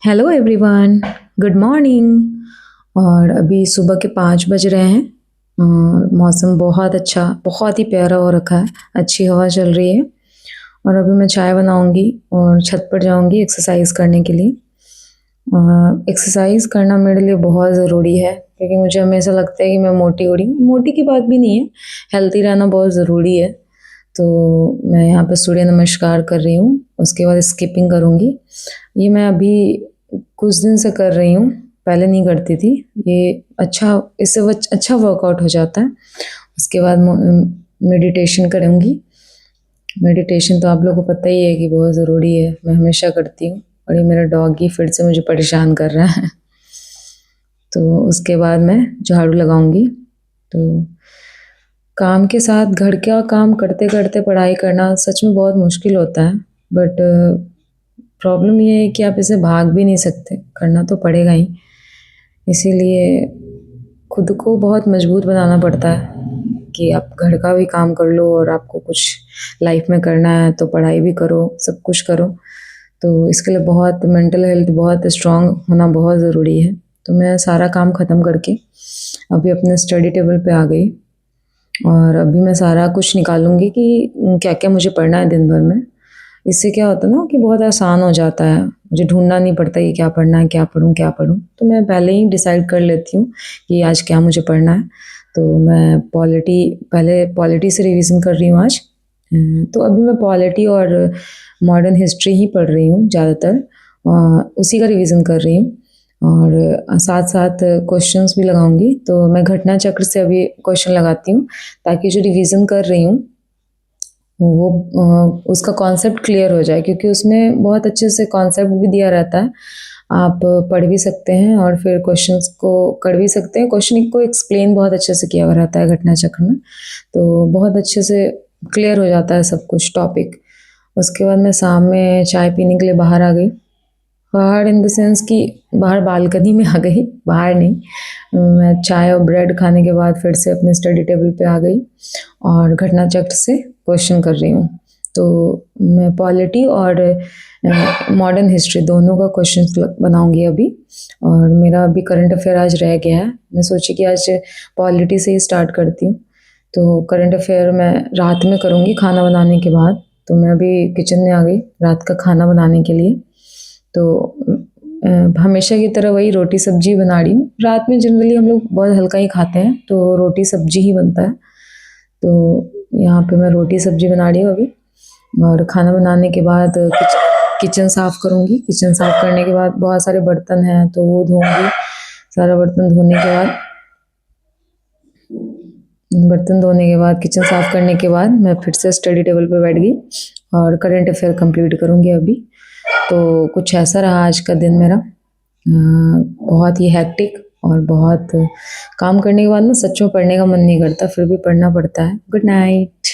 Hello everyone, good morning. और अभी सुबह के 5 बज रहे हैं और मौसम बहुत अच्छा, बहुत ही प्यारा हो रखा है। अच्छी हवा चल रही है और अभी मैं चाय बनाऊंगी और छत पर जाऊंगी एक्सरसाइज करने के लिए। एक्सरसाइज करना मेरे लिए बहुत ज़रूरी है क्योंकि मुझे हमेशा लगता है कि मैं मोटी हो रही हूँ। मोटी की बात भी नहीं है, हेल्थी रहना बहुत ज़रूरी है। तो मैं यहाँ पे सूर्य नमस्कार कर रही हूँ, उसके बाद स्किपिंग करूँगी। ये मैं अभी कुछ दिन से कर रही हूँ, पहले नहीं करती थी। ये अच्छा, इससे अच्छा वर्कआउट हो जाता है। उसके बाद मेडिटेशन करूँगी। मेडिटेशन तो आप लोगों को पता ही है कि बहुत ज़रूरी है, मैं हमेशा करती हूँ। और ये मेरा डॉगी फिर से मुझे परेशान कर रहा है। तो उसके बाद मैं झाड़ू लगाऊंगी। तो काम के साथ घर का काम करते करते पढ़ाई करना सच में बहुत मुश्किल होता है। बट प्रॉब्लम ये है कि आप इसे भाग भी नहीं सकते, करना तो पड़ेगा ही। इसीलिए खुद को बहुत मजबूत बनाना पड़ता है कि आप घर का भी काम कर लो और आपको कुछ लाइफ में करना है तो पढ़ाई भी करो, सब कुछ करो। तो इसके लिए बहुत मेंटल हेल्थ बहुत स्ट्रांग होना बहुत ज़रूरी है। तो मैं सारा काम ख़त्म करके अभी अपने स्टडी टेबल पे आ गई और अभी मैं सारा कुछ निकालूंगी कि क्या क्या मुझे पढ़ना है दिन भर में। इससे क्या होता है ना कि बहुत आसान हो जाता है, मुझे ढूंढना नहीं पड़ता कि क्या पढ़ना है, क्या पढूं क्या पढूं। तो मैं पहले ही डिसाइड कर लेती हूँ कि आज क्या मुझे पढ़ना है। तो मैं पहले पॉलिटी से रिवीजन कर रही हूँ आज। तो अभी मैं पॉलिटी और मॉडर्न हिस्ट्री ही पढ़ रही हूँ ज़्यादातर। उसी का रिवीजन कर रही हूँ और साथ साथ क्वेश्चंस भी लगाऊंगी। तो मैं घटना चक्र से अभी क्वेश्चन लगाती हूँ ताकि जो रिवीजन कर रही हूँ वो उसका कॉन्सेप्ट क्लियर हो जाए, क्योंकि उसमें बहुत अच्छे से कॉन्सेप्ट भी दिया रहता है। आप पढ़ भी सकते हैं और फिर क्वेश्चंस को कर भी सकते हैं। क्वेश्चन को एक्सप्लेन बहुत अच्छे से किया हुआ रहता है घटना चक्र में, तो बहुत अच्छे से क्लियर हो जाता है सब कुछ टॉपिक। उसके बाद मैं शाम में चाय पीने के लिए बाहर आ गई। बाहर इन द सेंस कि बाहर बालकनी में आ गई, बाहर नहीं। मैं चाय और ब्रेड खाने के बाद फिर से अपने स्टडी टेबल पे आ गई और घटना चक्र से क्वेश्चन कर रही हूँ। तो मैं पॉलिटी और मॉडर्न हिस्ट्री दोनों का क्वेश्चन बनाऊंगी अभी। और मेरा अभी करंट अफेयर आज रह गया है, मैं सोची कि आज पॉलिटी से ही स्टार्ट करती हूँ। तो करंट अफेयर मैं रात में करूँगी खाना बनाने के बाद। तो मैं अभी किचन में आ गई रात का खाना बनाने के लिए। तो हमेशा की तरह वही रोटी सब्जी बना रही हूँ। रात में जनरली हम लोग बहुत हल्का ही खाते हैं, तो रोटी सब्जी ही बनता है। तो यहाँ पे मैं रोटी सब्जी बना रही हूँ अभी। और खाना बनाने के बाद किचन साफ़ करूँगी। किचन साफ़ करने के बाद बहुत सारे बर्तन हैं तो वो धोऊँगी। सारा बर्तन धोने के बाद किचन साफ़ करने के बाद मैं फिर से स्टडी टेबल पे बैठ गई और करंट अफेयर कंप्लीट करूँगी अभी। तो कुछ ऐसा रहा आज का दिन मेरा, बहुत ही हैक्टिक। और बहुत काम करने के बाद ना सच में पढ़ने का मन नहीं करता, फिर भी पढ़ना पड़ता है। Good night.